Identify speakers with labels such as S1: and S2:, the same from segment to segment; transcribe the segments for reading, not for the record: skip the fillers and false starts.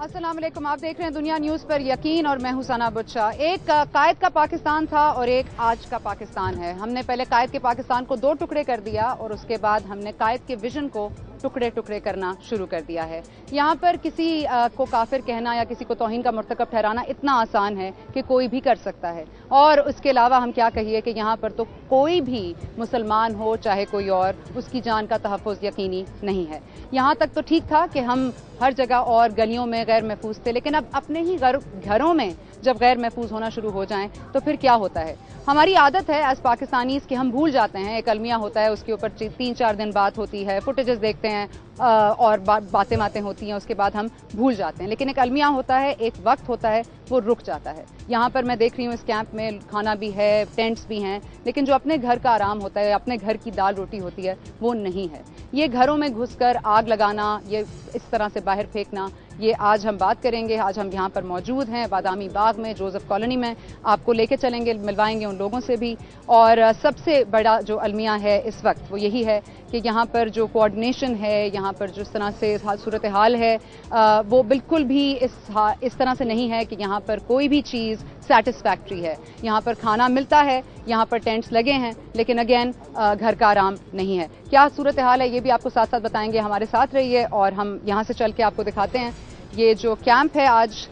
S1: अस्सलाम वालेकुम, आप देख रहे हैं दुनिया न्यूज़ पर यकीन और मैं हूं सना बुच्चा। एक कायद का पाकिस्तान था और एक आज का पाकिस्तान है। हमने पहले कायद के पाकिस्तान को दो टुकड़े कर दिया और उसके बाद हमने कायद के विजन को टुकड़े टुकड़े करना शुरू कर दिया है। यहाँ पर किसी को काफिर कहना या किसी को तौहीन का मुर्तकब ठहराना इतना आसान है कि कोई भी कर सकता है, और उसके अलावा हम क्या कहिए कि यहाँ पर तो कोई भी मुसलमान हो चाहे कोई और, उसकी जान का तहफ़्फ़ुज़ यकीनी नहीं है। यहाँ तक तो ठीक था कि हम हर जगह और गलियों में गैर महफूज थे, लेकिन अब अपने ही घरों में जब गैर महफूज होना शुरू हो जाएं तो फिर क्या होता है। हमारी आदत है एज पाकिस्तानीज़ कि हम भूल जाते हैं। एक अलमिया होता है, उसके ऊपर 3-4 दिन बात होती है, फुटेजेस देखते हैं और बातें होती हैं, उसके बाद हम भूल जाते हैं। लेकिन एक अलमिया होता है, एक वक्त होता है, वो रुक जाता है। यहाँ पर मैं देख रही हूँ इस कैंप में खाना भी है, टेंट्स भी हैं, लेकिन जो अपने घर का आराम होता है, अपने घर की दाल रोटी होती है, वो नहीं है। ये घरों में घुसकर आग लगाना, ये इस तरह से बाहर फेंकना, ये आज हम बात करेंगे। आज हम यहाँ पर मौजूद हैं बादामी बाग में, जोसेफ कॉलोनी में। आपको लेके चलेंगे, मिलवाएंगे उन लोगों से भी। और सबसे बड़ा जो अलमिया है इस वक्त वो यही है कि यहाँ पर जो कोऑर्डिनेशन है, यहाँ पर जिस तरह से सूरत हाल है, वो बिल्कुल भी इस तरह से नहीं है कि यहाँ पर कोई भी चीज़ सेटिस्फैक्ट्री है। यहाँ पर खाना मिलता है, यहाँ पर टेंट्स लगे हैं, लेकिन अगेन घर का आराम नहीं है। क्या सूरत हाल है ये भी आपको साथ साथ बताएंगे। हमारे साथ रहिए और हम यहाँ से चल के आपको दिखाते हैं। ये जो कैंप है आज,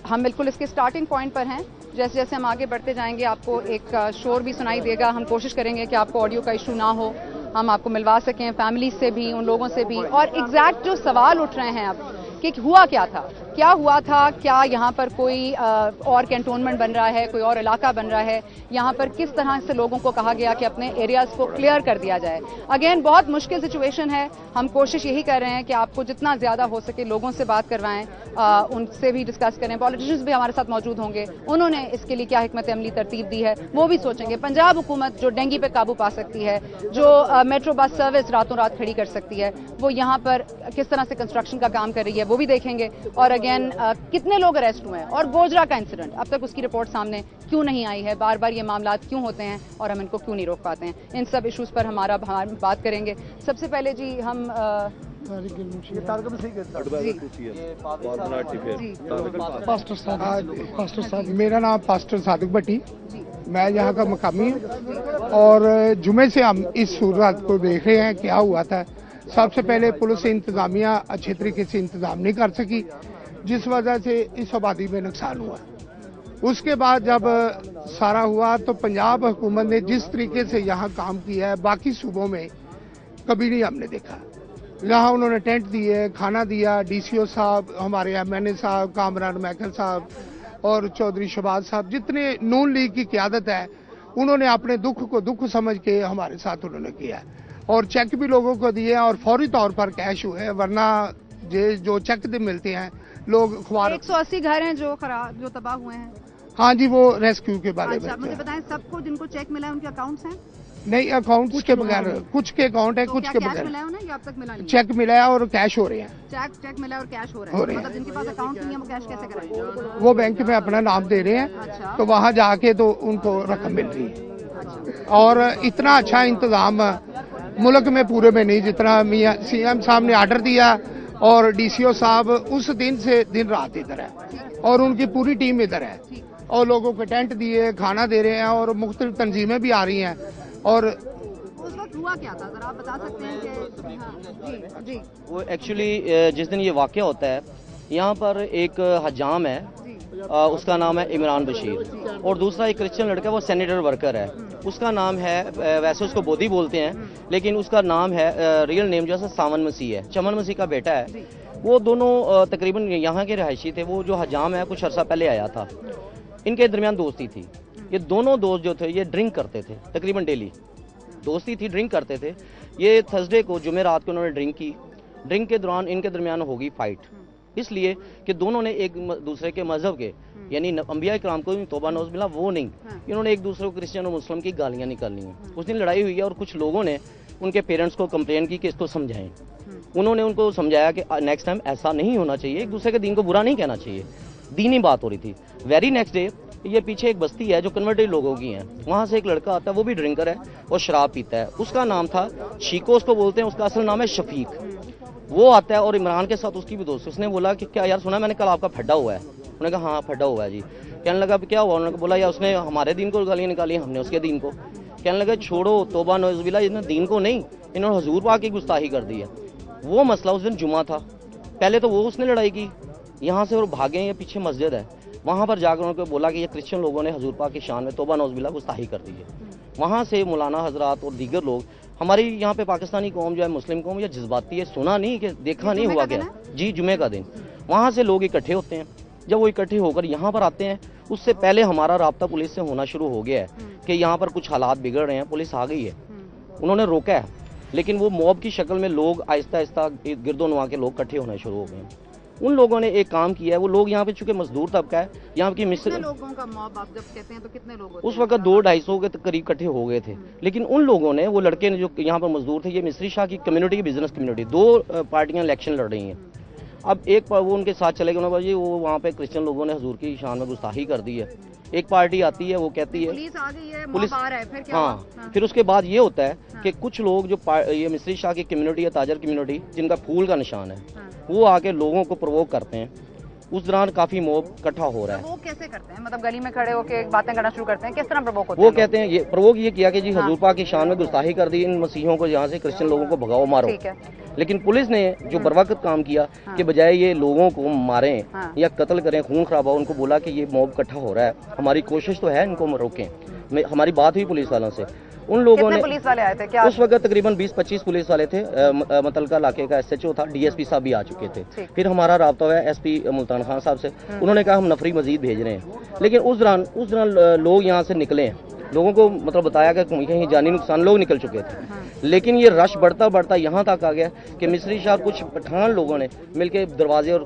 S1: हम बिल्कुल इसके स्टार्टिंग पॉइंट पर हैं। जैसे जैसे हम आगे बढ़ते जाएंगे आपको एक शोर भी सुनाई देगा। हम कोशिश करेंगे कि आपको ऑडियो का इशू ना हो, हम आपको मिलवा सकें फैमिली से भी, उन लोगों से भी। और एग्जैक्ट जो सवाल उठ रहे हैं अब कि हुआ क्या था, क्या हुआ था, क्या यहाँ पर कोई और कैंटोनमेंट बन रहा है, कोई और इलाका बन रहा है, यहाँ पर किस तरह से लोगों को कहा गया कि अपने एरियाज़ को क्लियर कर दिया जाए। अगेन बहुत मुश्किल सिचुएशन है। हम कोशिश यही कर रहे हैं कि आपको जितना ज़्यादा हो सके लोगों से बात करवाएं, उनसे भी डिस्कस करें। पॉलिटिशियंस भी हमारे साथ मौजूद होंगे, उन्होंने इसके लिए क्या हिकमत अमली तरतीब दी है वो भी सोचेंगे। पंजाब हुकूमत जो डेंगू पे काबू पा सकती है, जो मेट्रो बस सर्विस रातों रात खड़ी कर सकती है, वो यहाँ पर किस तरह से कंस्ट्रक्शन का काम कर रही है वो भी देखेंगे। और अगेन कितने लोग अरेस्ट हुए हैं और गोजरा का इंसिडेंट अब तक उसकी रिपोर्ट सामने क्यों नहीं आई है, बार बार ये मामला क्यों होते हैं और हम इनको क्यों नहीं रोक पाते हैं। इन सब इश्यूज पर हमारा बात करेंगे। सबसे पहले जी हम
S2: पास्टर साहब, मेरा नाम पास्टर सादिक भट्टी, मैं यहाँ का मकामी हूँ और जुमे से हम इस सूरत को देख रहे हैं। क्या हुआ था, सबसे पहले पुलिस इंतजामिया अच्छे तरीके से इंतजाम नहीं कर सकी, जिस वजह से इस आबादी में नुकसान हुआ। उसके बाद जब सारा हुआ तो पंजाब हुकूमत ने जिस तरीके से यहाँ काम किया है बाकी सूबों में कभी नहीं हमने देखा। यहाँ उन्होंने टेंट दिए, खाना दिया। डीसीओ साहब, हमारे एमएनए साहब, कामरान मैकल साहब और चौधरी शहबाज साहब, जितने नून लीग की क़यादत है, उन्होंने अपने दुख को दुख समझ के हमारे साथ उन्होंने किया और चेक भी लोगों को दिए और फौरी तौर पर कैश हुए, वरना जो चेक मिलते हैं लोग
S1: 180 घर हैं जो खराब, जो तबाह हुए हैं।
S2: हाँ जी, वो रेस्क्यू के बारे में।
S1: मुझे बताएं, सबको जिनको चेक मिला है उनके अकाउंट्स हैं?
S2: नहीं, अकाउंट्स के बगैर, कुछ के अकाउंट है,
S1: तो
S2: कुछ के बगैर।
S1: मिला है उन्हें या अब तक मिला नहीं?
S2: चेक मिला है और कैश हो रहे हैं।
S1: चेक मिला है और कैश हो रहा है। मतलब जिनके पास अकाउंट नहीं है वो कैश कैसे करेंगे?
S2: वो बैंक में अपना नाम दे रहे हैं।
S1: अच्छा।
S2: तो वहाँ जाके तो उनको रकम मिल रही है। और इतना अच्छा इंतजाम मुल्क में पूरे में नहीं जितना मियां सीएम साहब ने आर्डर दिया, और डीसीओ साहब उस दिन से दिन रात इधर है और उनकी पूरी टीम इधर है और लोगों को टेंट दिए, खाना दे रहे हैं और मुख्तलिफ तंजीमें भी आ रही हैं। और
S1: उस वक्त हुआ क्या था, जरा आप बता सकते हैं कि? हाँ, जी।
S3: वो एक्चुअली जिस दिन ये वाक़या होता है, यहाँ पर एक हजाम है, उसका नाम है इमरान बशीर, और दूसरा एक क्रिश्चियन लड़का, वो सैनिटर वर्कर है, उसका नाम है, वैसे उसको बोधी बोलते हैं लेकिन उसका नाम है, रियल नेम जो है सावन मसीह है, चमन मसीह का बेटा है। वो दोनों तकरीबन यहाँ के रहायशी थे। वो जो हजाम है कुछ अर्सा पहले आया था, इनके दरमियान दोस्ती थी। ये दोनों दोस्त जो थे ये ड्रिंक करते थे, तकरीबन डेली दोस्ती थी, ड्रिंक करते थे। ये थर्सडे को, जुमे रात को उन्होंने ड्रिंक की। ड्रिंक के दौरान इनके दरमियान होगी फाइट, इसलिए कि दोनों ने एक दूसरे के मजहब के, यानी अंबिया इकराम को तौबा नौज मिला वो नहीं, इन्होंने एक दूसरे को क्रिश्चियन और मुस्लिम की गालियां निकालनी हैं। उस दिन लड़ाई हुई है और कुछ लोगों ने उनके पेरेंट्स को कंप्लेन की कि इसको समझाएं। उन्होंने उनको समझाया कि नेक्स्ट टाइम ऐसा नहीं होना चाहिए, एक दूसरे के दीन को बुरा नहीं कहना चाहिए, दीनी बात हो रही थी। वेरी नेक्स्ट डे ये पीछे एक बस्ती है जो कन्वर्टेड लोगों की है, वहाँ से एक लड़का आता है, वो भी ड्रिंकर है और शराब पीता है। उसका नाम था शीको, उसको बोलते हैं, उसका असल नाम है शफीक। وہ آتا ہے اور عمران کے ساتھ اس کی بھی دوست, اس نے بولا کہ کیا یار سنا میں نے کل آپ کا پھڈا ہوا ہے. انہوں نے کہا ہاں پھڈا ہوا ہے جی. کہنے لگا کیا ہوا, انہوں نے بولا یا اس نے ہمارے دین کو گالیاں نکالی, ہم نے اس کے دین کو. کہنے لگا چھوڑو توبہ نعوذ باللہ, انہوں نے دین کو نہیں, انہوں نے حضور پاک کی گستاخی کر دی ہے. وہ مسئلہ اس دن جمعہ تھا, پہلے تو وہ اس نے لڑائی کی, یہاں سے وہ بھاگے, یہ پیچھے مسجد ہے, وہاں پر جا کر انہوں نے بولا کہ یہ کرسچن لوگوں نے حضور پاک کی شان میں توبہ نعوذ باللہ گستاخی کر دی ہے. وہاں سے مولانا حضرات اور دیگر لوگ, ہماری یہاں پہ پاکستانی قوم جو ہے, مسلم قوم, یہ جذباتی ہے, سنا نہیں کہ دیکھا نہیں ہوا گیا جی, جمعے کا دن. وہاں سے لوگ اکٹھے ہوتے ہیں, جب وہ اکٹھے ہو کر یہاں پر آتے ہیں, اس سے پہلے ہمارا رابطہ پولیس سے ہونا شروع ہو گیا ہے کہ یہاں پر کچھ حالات بگڑ رہے ہیں, پولیس آ گئی ہے, انہوں نے روکا ہے. لیکن وہ موب کی شکل میں لوگ آہستہ آہستہ گرد و نواح کے لوگ اکٹھے ہونے شروع ہو گئے ہیں. ان لوگوں نے ایک کام کیا ہے, وہ لوگ یہاں پہ چونکہ مزدور طبقہ ہے, یہاں کی مصر
S1: لوگوں کا موب آپ جب کہتے ہیں تو کتنے لوگ ہوتے ہیں؟
S3: اس وقت 200-250 کے قریب اکٹھے ہو گئے تھے. لیکن ان لوگوں نے, وہ لڑکے جو یہاں پر مزدور تھے, یہ مصری شاہ کی کمیونٹی کی بزنس کمیونٹی, 2 پارٹیاں الیکشن لڑ رہی ہیں. اب ایک وہ ان کے ساتھ چلے گئے, انہوں نے وہ وہاں پہ کرسچن لوگوں نے حضور کی شان میں گستاخی کر دی ہے. ایک پارٹی آتی ہے, وہ کہتی ہے
S1: پولیس آ گئی ہے,
S3: پولیس
S1: موب آ رہا ہے, پھر کیا
S3: ہاں,
S1: ہوا؟
S3: پھر اس کے بعد یہ ہوتا ہے کہ کچھ لوگ جو یہ مصری شاہ کی کمیونٹی ہے, تاجر کمیونٹی, جن کا پھول کا نشان ہے, وہ آ کے لوگوں کو پرووک کرتے ہیں. اس دوران کافی موب اکٹھا ہو رہا ہے.
S1: وہ کیسے کرتے ہیں, مطلب گلی میں کھڑے ہو کے باتیں کرنا شروع کرتے ہیں, کس طرح پرووک ہوتے ہیں؟
S3: وہ کہتے ہیں, یہ پرووک یہ کیا کہ جی حضور پاک کی شان میں گستاخی کر دی, ان مسیحوں کو یہاں سے کرسچن لوگوں کو بھگاؤ مارو.
S1: ٹھیک ہے.
S3: لیکن پولیس نے جو بروقت کام کیا کہ بجائے یہ لوگوں کو ماریں یا قتل کریں, خون خرابہ, ان کو بولا کہ یہ موب اکٹھا ہو رہا ہے, ہماری کوشش تو ہے ان کو روکیں. ہماری بات ہوئی پولیس والوں سے, ان لوگوں نے,
S1: پولیس والے آئے تھے کیا؟
S3: اس وقت تقریباً 20-25 پولیس والے تھے, متعلقہ علاقے کا SHO تھا, DSP صاحب بھی آ چکے تھے. پھر ہمارا رابطہ ہوا SP ملتان خان صاحب سے, انہوں نے کہا ہم نفری مزید بھیج رہے ہیں. لیکن اس دوران لوگ یہاں سے نکلے ہیں, لوگوں کو مطلب بتایا کہ کہیں جانی نقصان, لوگ نکل چکے تھے. لیکن یہ رش بڑھتا یہاں تک آ گیا کہ مصری شاہ کچھ پٹھان لوگوں نے مل کے دروازے اور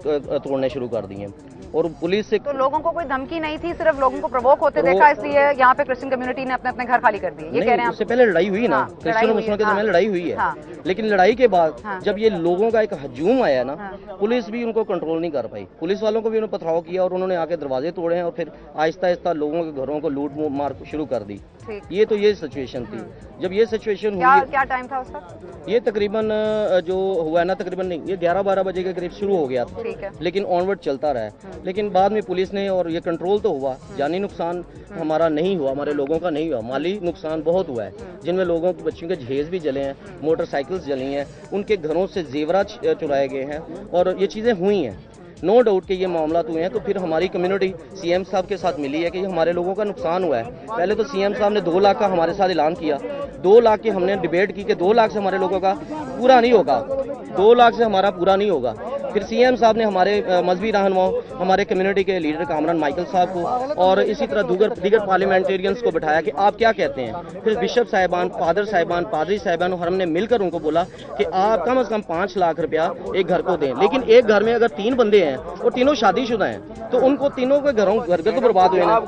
S3: توڑنے شروع کر دیے. اور پولیس سے,
S1: تو لوگوں کو کوئی دھمکی نہیں تھی, صرف لوگوں کو پرووک ہوتے دیکھا, اس لیے یہاں پہ کرسچن کمیونٹی نے اپنے گھر خالی کر دیے, یہ کہہ رہے ہیں
S3: اس سے پہلے لڑائی ہوئی نا, کرسچن اور مسلموں کے درمیان لڑائی ہوئی ہے. لیکن لڑائی کے بعد جب یہ لوگوں کا ایک ہجوم آیا نا, پولیس بھی ان کو کنٹرول نہیں کر پائی. پولیس والوں کو بھی انہوں نے پتھراؤ کیا, اور انہوں نے آ کے دروازے توڑے ہیں, اور پھر آہستہ آہستہ لوگوں کے گھروں کو لوٹ مار شروع کر دی. یہ تو یہ سچویشن تھی. جب یہ سچویشن ہوئی,
S1: کیا ٹائم تھا اس وقت؟
S3: یہ تقریباً جو ہوا ہے نا, تقریباً نہیں, یہ 11-12 بجے کے قریب شروع ہو گیا تھا, لیکن آنورڈ چلتا رہا. لیکن بعد میں پولیس نے, اور یہ کنٹرول تو ہوا, جانی نقصان ہمارا نہیں ہوا, ہمارے لوگوں کا نہیں ہوا, مالی نقصان بہت ہوا ہے, جن میں لوگوں کے بچوں کے جہیز بھی جلے ہیں, موٹر سائیکلز جلی ہیں, ان کے گھروں سے زیورات چرائے گئے ہیں, اور یہ چیزیں ہوئی ہیں. نو ڈاؤٹ کہ یہ معاملات ہوئے ہیں. تو پھر ہماری کمیونٹی CM صاحب کے ساتھ ملی ہے کہ یہ ہمارے لوگوں کا نقصان ہوا ہے. پہلے تو CM صاحب نے 2 لاکھ کا ہمارے ساتھ اعلان کیا, 2 لاکھ کی ہم نے ڈیبیٹ کی کہ 2 لاکھ سے ہمارے لوگوں کا پورا نہیں ہوگا, 2 لاکھ سے ہمارا پورا نہیں ہوگا. پھر CM صاحب نے ہمارے مذہبی رہنماؤں, ہمارے کمیونٹی کے لیڈر کامران مائیکل صاحب کو, اور اسی طرح دیگر پارلیمنٹیرینز کو بٹھایا کہ آپ کیا کہتے ہیں. پھر بشپ صاحبان, فادر صاحبان, پادری صاحبان, اور ہم نے مل کر ان کو بولا کہ آپ کم از کم 5 لاکھ روپیہ ایک گھر کو دیں. لیکن ایک گھر میں اگر 3 بندے ہیں اور تینوں شادی شدہ ہیں, تو ان کو تینوں کے گھر تو برباد ہوئے نا.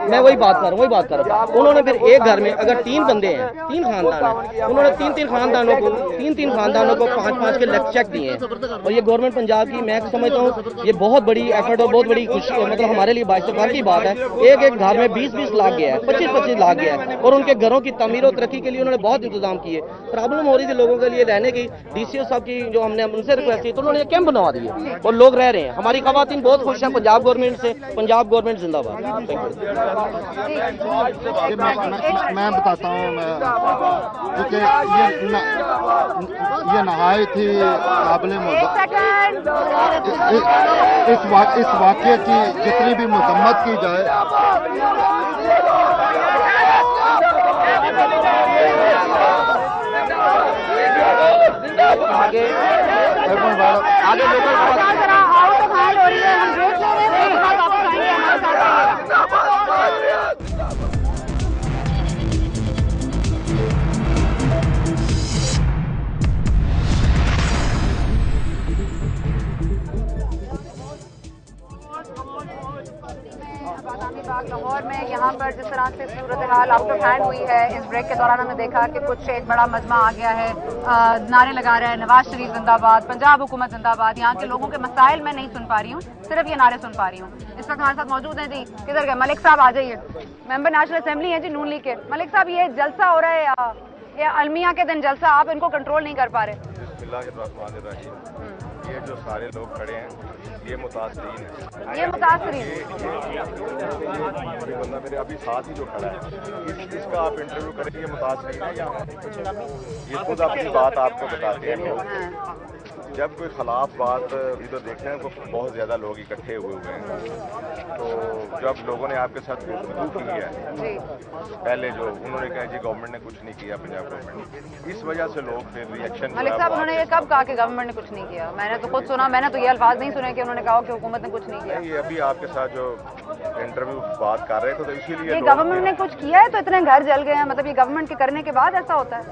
S3: میں وہی بات کر رہا ہوں, انہوں نے پھر ایک گھر میں اگر 3 بندے ہیں, 3 خاندان ہیں, انہوں نے 3 خاندانوں کو 5-5 کے لیکس چیک دیے ہیں. اور یہ گورنمنٹ پنجاب کی, میں سمجھتا ہوں یہ بہت بڑی ایفرٹ اور بہت بڑی خوشی, مطلب ہمارے لیے باعث فخر کی بات ہے. ایک گھر میں 20-20 لاکھ گیا ہے, 25-25 لاکھ گیا ہے, اور ان کے گھروں کی تعمیر و ترقی کے لیے انہوں نے بہت انتظام کیے. پرابلم ہو رہی تھی لوگوں کے لیے رہنے کی, DCO صاحب کی جو ہم نے ان سے ریکویسٹ کی, تو انہوں نے کیمپ بنوا دیے اور لوگ رہ رہے ہیں. ہماری خواتین بہت خوش ہیں پنجاب گورنمنٹ سے. پنجاب گورنمنٹ زندہ باد.
S4: میں بتاتا ہوں, کیونکہ یہ نہایت ہی قابل اس واقعے کی جتنی بھی مذمت کی جائے,
S1: لاہور میں یہاں پر جس طرح سے صورتحال آؤٹ آف ہینڈ ہوئی ہے, اس بریک کے دوران ہم نے دیکھا کہ کچھ ایک بڑا مجمع آ گیا ہے, نعرے لگا رہا ہے نواز شریف زندہ باد, پنجاب حکومت زندہ باد. یہاں کے لوگوں کے مسائل میں نہیں سن پا رہی ہوں, صرف یہ نعرے سن پا رہی ہوں. اس وقت ہمارے ساتھ موجود ہیں جی, کدھر گئے ملک صاحب, آ جائیے, ممبر نیشنل اسمبلی ہیں جی نون لیگ کے. ملک صاحب, یہ جلسہ ہو رہا ہے, ये अलमिया के दिन जलसा, आप इनको कंट्रोल नहीं कर पा रहे?
S5: बिस्मिल्लाहिर्रहमानिर्रहीम। ये जो सारे लोग खड़े हैं ये मुतासरीन हैं।
S1: ये मुतासरीन
S5: ये बंदा मेरे अभी साथ ही जो खड़ा है इसका आप इंटरव्यू करेंगे, ये मुतासरीन है या ये खुद अपनी बात आपको बताते हैं लोग। जब कोई खिलाफ बात इधर देखते हैं तो बहुत ज़्यादा लोग इकट्ठे हुए हैं, तो जब लोगों ने आपके साथ गुफ्तगू की है पहले जो उन्होंने कहा जी गवर्नमेंट ने कुछ नहीं किया, पंजाब गवर्नमेंट, इस वजह से लोग फिर रिएक्शन।
S1: मलिक साहब, उन्होंने ये कब कहा कि गवर्नमेंट ने कुछ नहीं किया? मैंने तो खुद सुना, मैंने तो ये अल्फाज नहीं सुने कि उन्होंने कहा कि हुकूमत ने कुछ नहीं किया।
S5: ये अभी आपके साथ जो इंटरव्यू बात कर रहे थे तो इसीलिए
S1: ये गवर्नमेंट ने कुछ किया है तो इतने घर जल गए हैं, मतलब ये गवर्नमेंट के करने के बाद ऐसा होता है?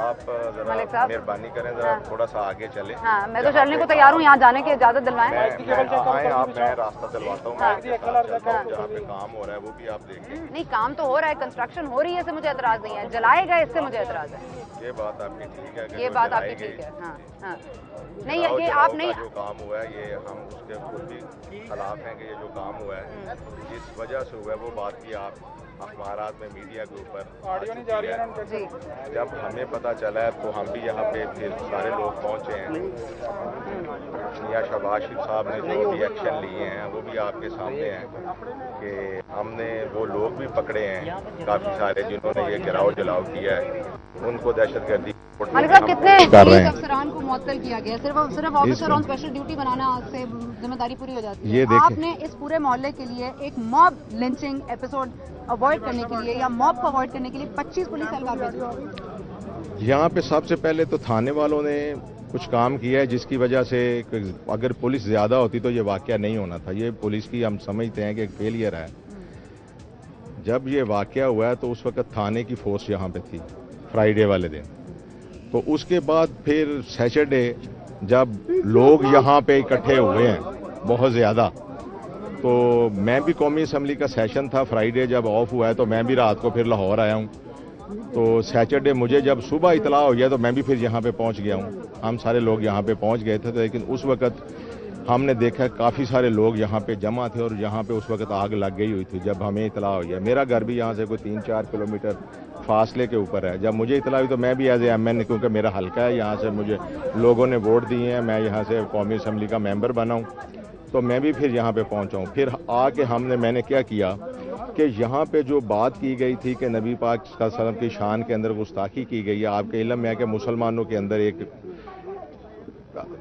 S5: आप जरा मेहरबानी करें, जरा थोड़ा सा आगे चले।
S1: हाँ, मैं तो चलने को तैयार हूँ, यहाँ जाने की इजाजत दिलवाएं।
S5: मैं रास्ता दिलवाता हूँ, जहाँ पे काम हो रहा है वो भी आप देखें।
S1: नहीं, काम तो हो रहा है, कंस्ट्रक्शन हो रही है, इससे मुझे एतराज नहीं है। जलाए गए इससे मुझे एतराज है।
S5: ये बात आपकी ठीक है,
S1: ये बात आपकी ठीक है। हाँ हाँ, नहीं ये आप नहीं,
S5: जो काम हुआ है ये हम उसके खुद भी खिलाफ हैं कि ये जो काम हुआ है जिस वजह से हुआ है वो बात की आप अखबारात में मीडिया के ऊपर
S1: जी।
S5: जब हमें पता चला है तो हम भी यहाँ पे फिर सारे लोग पहुँचे हैं। मियां शहबाज शरीफ साहब ने जो भी एक्शन लिए हैं वो भी आपके सामने हैं कि हमने वो लोग भी पकड़े हैं काफ़ी सारे जिन्होंने ये गिराव जलाव किया है, उनको दहशतगर्दी।
S1: मलिक साहब, कितने
S5: पुलिस
S1: अफसरान को मुअत्तल किया गया? सिर्फ ऑफिसर ऑन स्पेशल ड्यूटी बनाना से जिम्मेदारी पूरी हो जाती है?
S6: ये देखिए,
S1: आपने इस पूरे मोहल्ले के लिए एक मॉब लिंचिंग एपिसोड अवॉइड करने के लिए या मॉब को अवॉइड करने के लिए 25 पुलिस एहलकार भेजे।
S6: यहाँ पे सबसे पहले तो थाने वालों ने कुछ काम किया है जिसकी वजह से अगर पुलिस ज़्यादा होती तो ये वाकया नहीं होना था। ये पुलिस की हम समझते हैं कि एक फेलियर है। जब ये वाकया हुआ है तो उस वक्त थाने की फोर्स यहाँ पे थी फ्राइडे वाले दिन, तो उसके बाद फिर सैटरडे जब लोग यहाँ पे इकट्ठे हुए हैं बहुत ज़्यादा, तो मैं भी कौमी असम्बली का सेशन था फ्राइडे जब ऑफ हुआ है तो मैं भी रात को फिर लाहौर आया हूँ। तो सैटरडे मुझे जब सुबह इतला हो गया तो मैं भी फिर यहाँ पे पहुँच गया हूँ। हम सारे लोग यहाँ पे पहुँच गए थे, लेकिन उस वक़्त हमने देखा काफ़ी सारे लोग यहाँ पे जमा थे और यहाँ पे उस वक़्त आग लग गई हुई थी जब हमें इतला हो गया। मेरा घर भी यहाँ से कोई 3-4 किलोमीटर फासले के ऊपर है। जब मुझे इतला हुई तो मैं भी एज ए MN, क्योंकि मेरा हल्का है, यहाँ से मुझे लोगों ने वोट दिए हैं, मैं यहाँ से कौमी असम्बली का मेंबर बना हूँ, तो मैं भी फिर यहाँ पे पहुँचा हूँ। फिर आके मैंने क्या किया कि यहाँ पे जो बात की गई थी कि नबी पाक सल्लल्लाहु अलैहि वसल्लम की शान के अंदर गुस्ताखी की गई है, आपके इल्म में है कि मुसलमानों के अंदर एक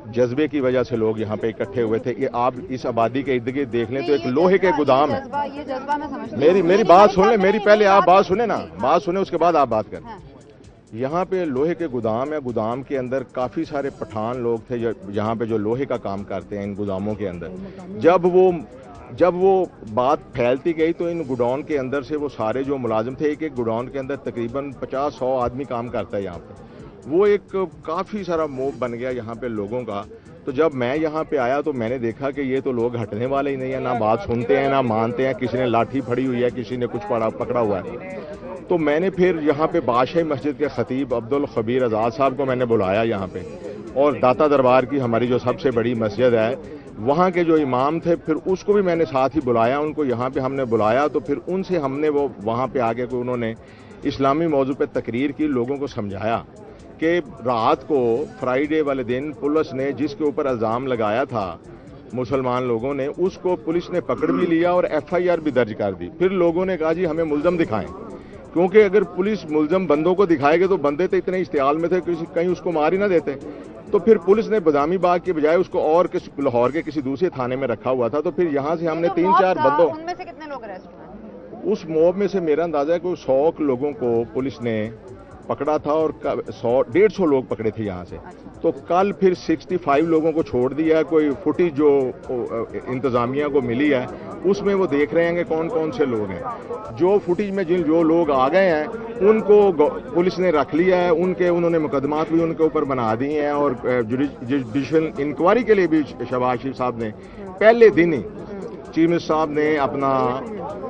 S6: जज्बे की वजह से लोग यहाँ पे इकट्ठे हुए थे। ये आप इस आबादी के इर्द गिर्द देख लें तो एक लोहे के गोदाम है।
S1: ये जज्बा मैं समझती हूँ।
S6: मेरी बात सुन ले, मेरी पहले आप बात सुने ना, बात सुने उसके बाद आप बात करें। यहाँ पे लोहे के गोदाम है, गोदाम के अंदर काफ़ी सारे पठान लोग थे यहाँ पे जो लोहे का काम करते हैं इन गोदामों के अंदर। जब वो बात फैलती गई तो इन गोडाउन के अंदर से वो सारे जो मुलाजिम थे, एक गोडाउन के अंदर तकरीबन 50-100 आदमी काम करता है यहाँ पे, वो एक काफ़ी सारा मोब बन गया यहाँ पे लोगों का। तो जब मैं यहाँ पे आया तो मैंने देखा कि ये तो लोग हटने वाले ही नहीं है, ना बात सुनते हैं ना मानते हैं, किसी ने लाठी फड़ी हुई है, किसी ने कुछ पकड़ा हुआ है। तो मैंने फिर यहाँ पे बादशाही मस्जिद के खतीब अब्दुल खबीर आज़ाद साहब को मैंने बुलाया यहाँ पे, और दाता दरबार की हमारी जो सबसे बड़ी मस्जिद है वहाँ के जो इमाम थे फिर उसको भी मैंने साथ ही बुलाया, उनको यहाँ पे हमने बुलाया। तो फिर उनसे हमने वो वहाँ पे आके को उन्होंने इस्लामी मौजू पे तकरीर की, लोगों को समझाया कि रात को फ्राइडे वाले दिन पुलिस ने जिसके ऊपर इल्ज़ाम लगाया था मुसलमान लोगों ने, उसको पुलिस ने पकड़ भी लिया और FIR भी दर्ज कर दी। फिर लोगों ने कहा जी हमें मुल्ज़म दिखाएं, क्योंकि अगर पुलिस मुल्ज़म बंदों को दिखाएगी तो बंदे तो इतने इश्तियाल में थे कहीं उसको मार ही ना देते। तो फिर पुलिस ने बदामी बाग के बजाय उसको और लाहौर के किसी दूसरे थाने में रखा हुआ था। तो फिर यहाँ से हमने 3-4 बंदों,
S1: उनमें से कितने लोग अरेस्ट हुए?
S6: उस मॉब में से मेरा अंदाजा है कोई 100 लोगों को पुलिस ने पकड़ा था और 100-150 लोग पकड़े थे यहाँ से। तो कल फिर 65 लोगों को छोड़ दिया है। कोई फुटेज जो इंतजामिया को मिली है उसमें वो देख रहे हैं कि कौन कौन से लोग हैं। जो फुटेज में जो लोग आ गए हैं उनको पुलिस ने रख लिया है, उन्होंने मुकदमात भी उनके ऊपर बना दिए हैं। और जुडिशल इंक्वायरी के लिए भी शहबाज शरीफ साहब ने पहले दिन ही चीफ मिनिस्टर साहब ने अपना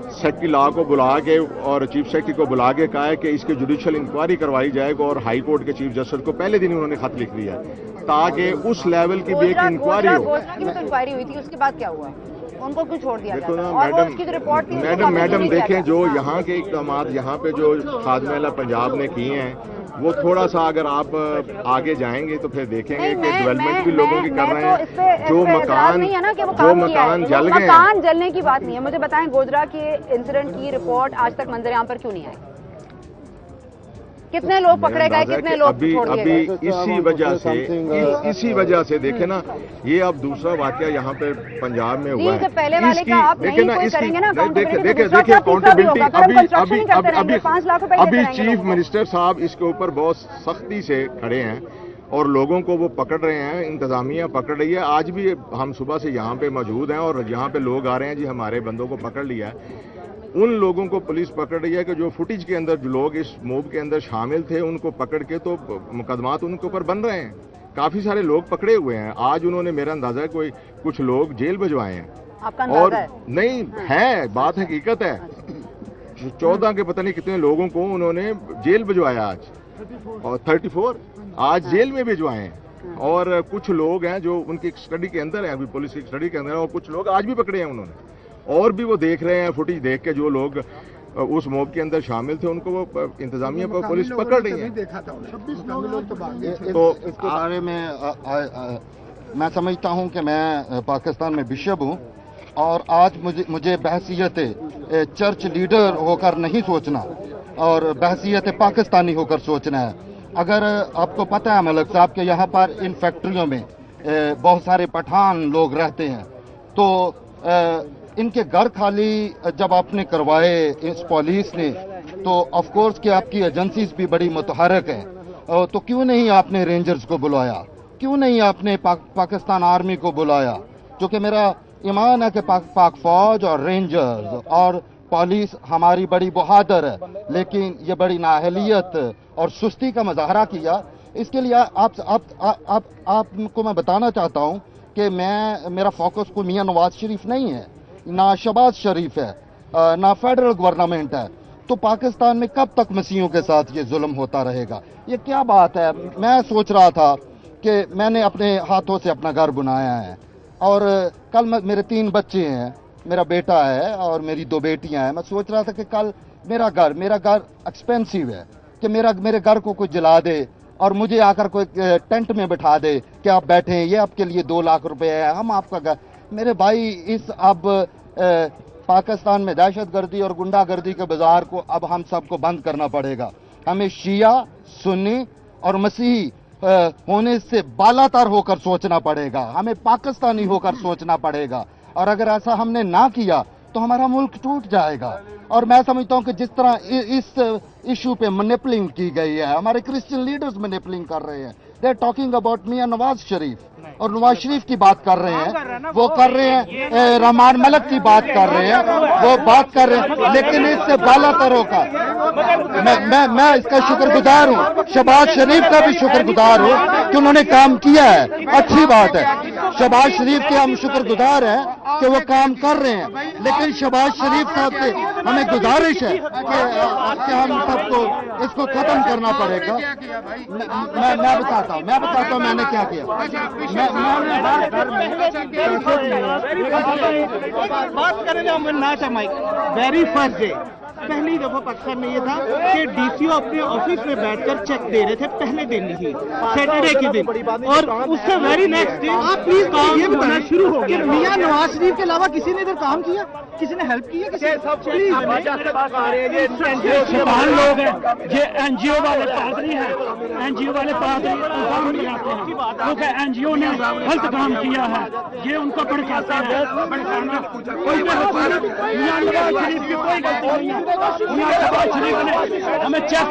S6: सेक्रेटरी लॉ को बुला के और चीफ सेक्रेटरी को बुला के कहा है कि इसकी जुडिशियल इंक्वायरी करवाई जाएगी, और हाई कोर्ट के चीफ जस्टिस को पहले दिन उन्होंने खत लिख दिया ताकि उस लेवल की भी एक इंक्वायरी हो।
S1: इंक्वायरी हुई थी, उसके बाद क्या हुआ? उनको क्यों छोड़ दिया
S6: देखो
S1: जाता
S6: ना
S1: है? और वो
S6: मैडम,
S1: उसकी जो रिपोर्ट थी उसको कभी
S6: मैडम
S1: नहीं किया
S6: देखें
S1: गया।
S6: जो यहाँ के इकदाम यहाँ पे जो खादमेला पंजाब ने किए हैं, वो थोड़ा सा अगर आप आगे जाएंगे तो फिर देखेंगे
S1: नहीं,
S6: कि डेवलपमेंट भी लोगों की कर रहे
S1: तो इस पे
S6: हैं। जो मकान
S1: नहीं है ना कि वो
S6: जो
S1: काम किया है।
S6: मकान जल गए हैं,
S1: मकान जलने की बात नहीं है। मुझे बताएं गोधरा के इंसिडेंट की रिपोर्ट आज तक मंजर आम पर क्यों नहीं आई? कितने लोग पकड़े गए, कितने लोग छोड़ दिए गए?
S6: इसी वजह से देखे ना, ये अब दूसरा वाकया यहाँ पे पंजाब में हुआ है।
S1: पहले वाले का आप नहीं कोई करेंगे ना
S6: देखिए अकाउंटेबिलिटी अभी चीफ मिनिस्टर साहब इसके ऊपर बहुत सख्ती से खड़े हैं और लोगों को वो पकड़ रहे हैं, इंतजामिया पकड़ रही है। आज भी हम सुबह से यहाँ पे मौजूद हैं और यहाँ पे लोग आ रहे हैं जी हमारे बंदों को पकड़ लिया है। उन लोगों को पुलिस पकड़ रही है कि जो फुटेज के अंदर जो लोग इस मूव के अंदर शामिल थे, उनको पकड़ के तो मुकदमात उनके ऊपर बन रहे हैं। काफी सारे लोग पकड़े हुए हैं। आज उन्होंने, मेरा अंदाजा है, कुछ लोग जेल भिजवाए हैं।
S1: आपका
S6: और
S1: अंदाजा है?
S6: नहीं है, बात हकीकत है। 14 के पता नहीं कितने लोगों को उन्होंने जेल भिजवाया आज, और 34 आज जेल में भिजवाए हैं। और कुछ लोग हैं जो उनकी स्टडी के अंदर है, अभी पुलिस की स्टडी के अंदर है, और कुछ लोग आज भी पकड़े हैं उन्होंने। और भी वो देख रहे हैं फुटेज देख के, जो लोग उस मॉब के अंदर शामिल थे उनको वो इंतजामिया पर पुलिस पकड़ रही है।
S4: तो इसके बारे में मैं समझता हूं कि मैं पाकिस्तान में बिशप हूं और आज मुझे बहसीयत चर्च लीडर होकर नहीं सोचना और बहसीयत पाकिस्तानी होकर सोचना है। अगर आपको पता है मलक साहब के यहाँ पर इन फैक्ट्रियों में बहुत सारे पठान लोग रहते हैं, तो इनके घर खाली जब आपने करवाए इस पुलिस ने, तो ऑफ कोर्स कि आपकी एजेंसीज भी बड़ी मुतहरक है, तो क्यों नहीं आपने रेंजर्स को बुलाया, क्यों नहीं आपने पाकिस्तान आर्मी को बुलाया? क्योंकि मेरा ईमान है कि पाक फौज और रेंजर्स और पुलिस हमारी बड़ी बहादुर है, लेकिन ये बड़ी नाअहलियत और सुस्ती का मुजाहरा किया। इसके लिए आपको मैं बताना चाहता हूँ कि मेरा फोकस कोई मियां नवाज शरीफ नहीं है, ना शहबाज शरीफ है, ना फेडरल गवर्नमेंट है। तो पाकिस्तान में कब तक मसीहों के साथ ये जुल्म होता रहेगा? ये क्या बात है? मैं सोच रहा था कि मैंने अपने हाथों से अपना घर बनाया है और कल मेरे 3 बच्चे हैं, मेरा बेटा है और मेरी 2 बेटियां हैं। मैं सोच रहा था कि कल मेरा घर एक्सपेंसिव है कि मेरे घर को कोई जला दे और मुझे आकर कोई टेंट में बिठा दे कि आप बैठे, ये आपके लिए 2 लाख रुपए है, हम आपका घर। मेरे भाई, इस अब पाकिस्तान में दहशतगर्दी और गुंडागर्दी के बाजार को अब हम सबको बंद करना पड़ेगा। हमें शिया, सुन्नी और मसीही होने से बालातर होकर सोचना पड़ेगा, हमें पाकिस्तानी होकर सोचना पड़ेगा। और अगर ऐसा हमने ना किया तो हमारा मुल्क टूट जाएगा। और मैं समझता हूं कि जिस तरह इस इशू पे मैनिपुलेटिंग की गई है, हमारे क्रिश्चियन लीडर्स मैनिपुलेटिंग कर रहे हैं। दे आर टॉकिंग अबाउट मियां नवाज शरीफ, और नवाज शरीफ की बात कर रहे हैं, वो कर रहे हैं, रहमान मलिक की बात कर रहे हैं, वो बात कर रहे हैं, लेकिन इससे बालातरों का मैं इसका शुक्रगुजार हूँ, शहबाज शरीफ का भी शुक्रगुजार हूँ कि उन्होंने काम किया है, अच्छी बात है। शहबाज शरीफ के हम शुक्रगुजार हैं कि वो काम कर रहे हैं, लेकिन शहबाज शरीफ साहब से हमें गुजारिश है कि हम सबको इसको खत्म करना पड़ेगा। मैं बताता हूँ मैंने क्या किया।
S7: बात करें ना माइक वेरी फर्स्ट डे पहली दफा पाकिस्तान में ये था कि डीसीओ अपने ऑफिस में बैठकर चेक दे रहे थे, पहले दिन ही सैटरडे के दिन, और उससे वेरी नेक्स्ट डे आप प्लीज ये बताना शुरू हो गया मियां नवाज शरीफ के अलावा किसी ने इधर काम किया, किसी ने हेल्प की है? लोग हैं ये एनजीओ वाले पादरी हैं, एनजीओ वाले पादरी काम नहीं आते हैं, क्योंकि एनजीओ ने गलत काम किया है, ये उनको भड़काता है। कोई मियां नवाज शरीफ की कोई गलती नहीं है, मियां नवाज शरीफ ने हमें check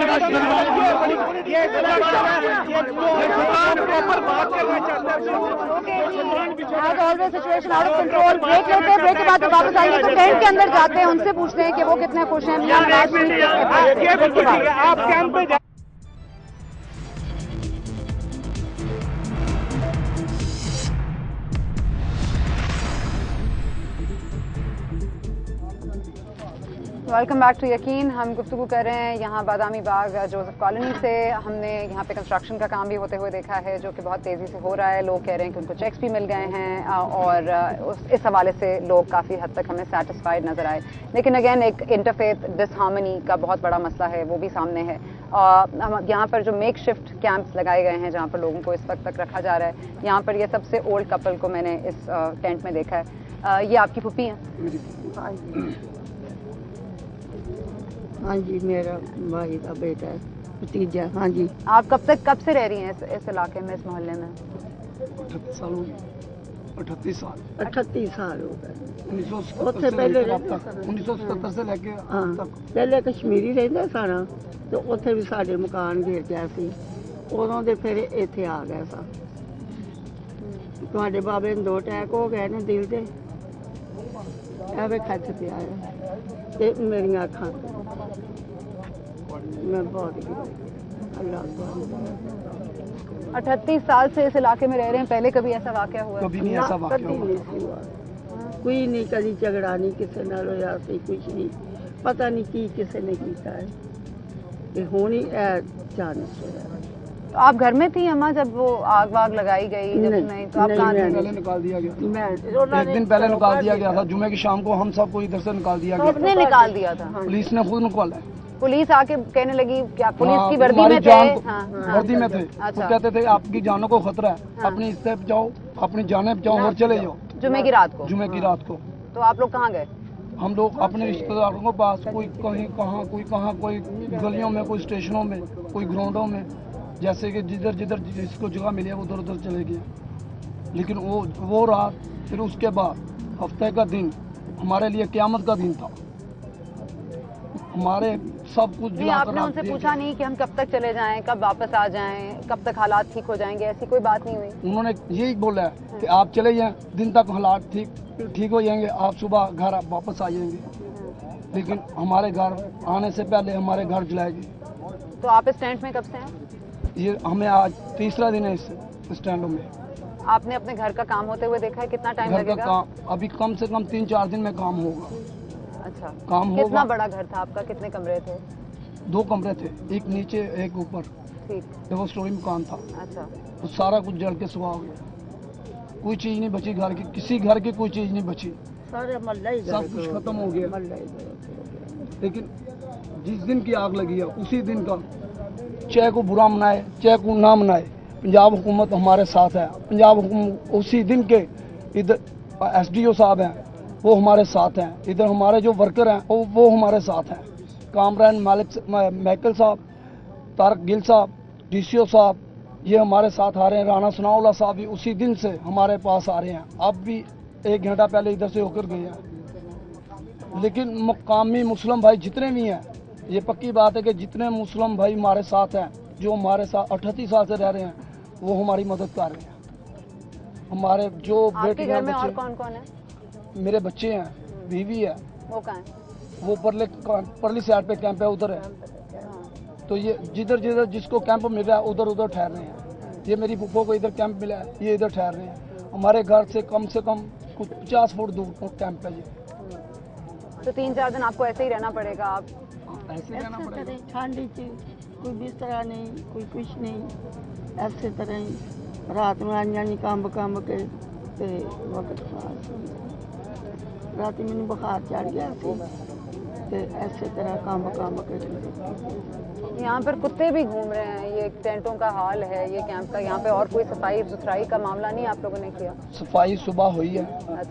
S1: situation out of control. Break लेते हैं, ब्रेक के बाद वापस आएंगे तो टेंट के अंदर जाते हैं, उनसे पूछते हैं कि वो कितने खुश हैं मियां नवाज शरीफ। आप कैंप पे ویلکم بیک ٹو یقین. ہم گفتگو کر رہے ہیں یہاں بادامی باغ جوزف کالونی سے. ہم نے یہاں پہ کنسٹرکشن کا کام بھی ہوتے ہوئے دیکھا ہے جو کہ بہت تیزی سے ہو رہا ہے. لوگ کہہ رہے ہیں کہ ان کو چیکس بھی مل گئے ہیں اور اس حوالے سے لوگ کافی حد تک ہمیں سیٹسفائیڈ نظر آئے. لیکن اگین ایک انٹرفیتھ ڈس ہارمنی کا بہت بڑا مسئلہ ہے, وہ بھی سامنے ہے. یہاں پر جو میک شفٹ کیمپس لگائے گئے ہیں جہاں پر لوگوں کو اس وقت تک رکھا جا رہا ہے, یہاں پر یہ سب سے اولڈ کپل کو میں نے اس ٹینٹ میں دیکھا ہے. یہ آپ کی پھوپھی ہیں؟
S8: ہاں جی, میرا بھائی کا بیٹا ہے, بھتیجا. ہاں جی.
S1: آپ کب سے رہ رہی ہیں اس علاقے میں, اس محلے میں؟
S8: 38 سال ہو گئے. 38 سال ہو گئے.
S2: 1977 سے لے کے
S8: ہاں, پہلے کشمیری رہتا سارا تو اتنے بھی سارے مکان گھر گیا سی, ادوں دے پھر اتنے آ گئے سا. تھوڑے بابے نے 2 اٹیک ہو گئے نے دل کے, ایویں کھچ پیا ہے میری اکھاں. میں بہت اللہ
S1: 38 سال سے اس علاقے میں رہ رہے ہیں, پہلے کبھی ایسا واقعہ ہوا ہے؟
S2: کبھی نہیں ایسا واقعہ
S8: کبھی
S2: ہوا.
S8: نہیں سی ہوا, کوئی نہیں, کبھی جھگڑا نہیں کسی نال ہویا سی, کچھ نہیں. پتہ نہیں کی کسی نے کیتا ہے, یہ ہونی چانس ہوا.
S1: تو آپ گھر میں تھی اماں جب وہ آگ واگ لگائی گئی؟ جب نہیں تو آپ کہاں تھے؟
S2: پہلے نکال دیا گیا, ایک دن پہلے نکال دیا گیا تھا. جمعے کی شام کو ہم سب کو ادھر سے نکال دیا گیا.
S1: کس نے نکال دیا تھا؟
S2: پولیس نے خود نکالا ہے.
S1: پولیس آ کے کہنے لگی کیا پولیس کی وردی
S2: ہماری
S1: میں تھے؟
S2: جان کو-
S1: ہاں,
S2: وردی میں تھے. وہ
S1: اچھا.
S2: کہتے تھے آپ کی جانوں کو خطرہ ہے, اپنی اس سے بچاؤ, اپنی جانیں بچاؤ اور چلے جاؤ.
S1: جمعے کی رات کو؟
S2: جمعے کی رات کو
S1: تو آپ لوگ کہاں گئے؟
S2: ہم لوگ اپنے رشتہ داروں کے پاس, کوئی کہیں کہاں, کوئی کہاں, کوئی گلیوں میں, کوئی اسٹیشنوں میں, کوئی گراؤنڈوں میں, جیسے کہ جدھر جدھر جس کو جگہ ملی ہے ادھر ادھر چلے گئے. لیکن وہ رات, پھر اس کے بعد ہفتے کا دن ہمارے لیے قیامت کا دن تھا. ہمارے سب کچھ
S1: نہیں,
S2: جلا
S1: آپ
S2: کر
S1: نے ان
S2: رکھ
S1: سے
S2: دیا
S1: پوچھا نہیں کہ ہم کب تک چلے جائیں, کب واپس آ جائیں, کب تک حالات ٹھیک ہو جائیں گے؟ ایسی کوئی بات نہیں ہوئی؟
S2: انہوں نے یہی بولا ہے کہ آپ چلے جائیں, دن تک حالات ٹھیک ہو جائیں گے, آپ صبح گھر واپس آ جائیں گے. لیکن ہمارے گھر آنے سے پہلے ہمارے گھر جلائے گئے.
S1: تو آپ اس ٹینٹ میں کب سے ہیں؟
S2: یہ ہمیں آج تیسرا دن ہے اس اسٹینڈوں میں.
S1: آپ نے اپنے گھر کا کام ہوتے ہوئے دیکھا ہے؟ کتنا ٹائم
S2: گھر کا
S1: لگے گا؟
S2: کام ابھی کم سے کم 3-4 دن میں کام ہوگا.
S1: اچھا,
S2: کام ہوگا.
S1: کتنا بڑا گھر تھا آپ کا, کتنے کمرے تھے؟
S2: 2 کمرے تھے, ایک نیچے ایک اوپر,
S1: ٹھیک.
S2: 2 سٹوری مکان تھا.
S1: اچھا.
S2: تو سارا کچھ جل کے سوا ہو گیا, کوئی چیز نہیں بچی گھر کی, کسی گھر کی کوئی چیز نہیں بچی,
S8: سارے محلہ ہی
S2: سب کچھ ختم ہو گیا.
S8: محلہ ہی.
S2: لیکن جس دن کی آگ لگی ہے اسی دن کا, چاہے کو برا منائے چاہے کو نہ منائے, پنجاب حکومت ہمارے ساتھ ہے. پنجاب حکومت اسی دن کے ادھر SDO صاحب ہیں وہ ہمارے ساتھ ہیں, ادھر ہمارے جو ورکر ہیں وہ ہمارے ساتھ ہیں. کامران مائیکل صاحب, طارق گل صاحب, DCO صاحب, یہ ہمارے ساتھ آ رہے ہیں. رانا ثناء اللہ صاحب بھی اسی دن سے ہمارے پاس آ رہے ہیں, اب بھی 1 گھنٹہ پہلے ادھر سے ہو کر گئے ہیں. لیکن مقامی مسلم بھائی جتنے بھی ہیں, یہ پکی بات ہے کہ جتنے مسلم بھائی ہمارے ساتھ ہیں, جو ہمارے ساتھ 38 سال سے رہ رہے ہیں, وہ ہماری مدد کر رہے ہیں. ہمارے جو
S1: آپ کے
S2: بیٹے
S1: گھر میں اور کون کون ہے؟
S2: میرے بچے ہیں, بیوی ہے,
S1: وہ کہاں ہیں؟
S2: وہ پرلی سائڈ پہ کیمپ ہے ادھر ہے. تو یہ جدھر جدھر جس کو کیمپ ملا ہے ادھر ادھر ٹھہر رہے ہیں. یہ میری پھوپھو کو ادھر کیمپ ملا ہے, یہ ادھر ٹھہر رہے ہیں. ہمارے گھر سے کم کچھ 50 فٹ دور کیمپ ہے. یہ
S1: تو 3-4 دن آپ کو ایسے ہی رہنا پڑے گا. آپ
S2: ایسے رہنا پڑے گا.
S8: ٹھنڈی چ کوئی بستر نہیں, کوئی کچھ نہیں, ایسے طرح ہی رات میں آئیاں نہیں کام کے تے وقت پاس. رات میں بخار چڑھ گیا تے ایسے طرح کام کے.
S1: یہاں پر کتے بھی گھوم رہے ہیں, یہ ٹینٹوں کا حال ہے یہ کیمپ کا. یہاں پہ اور کوئی صفائی ستھرائی کا معاملہ نہیں آپ لوگوں نے کیا؟
S2: صفائی صبح ہوئی ہے,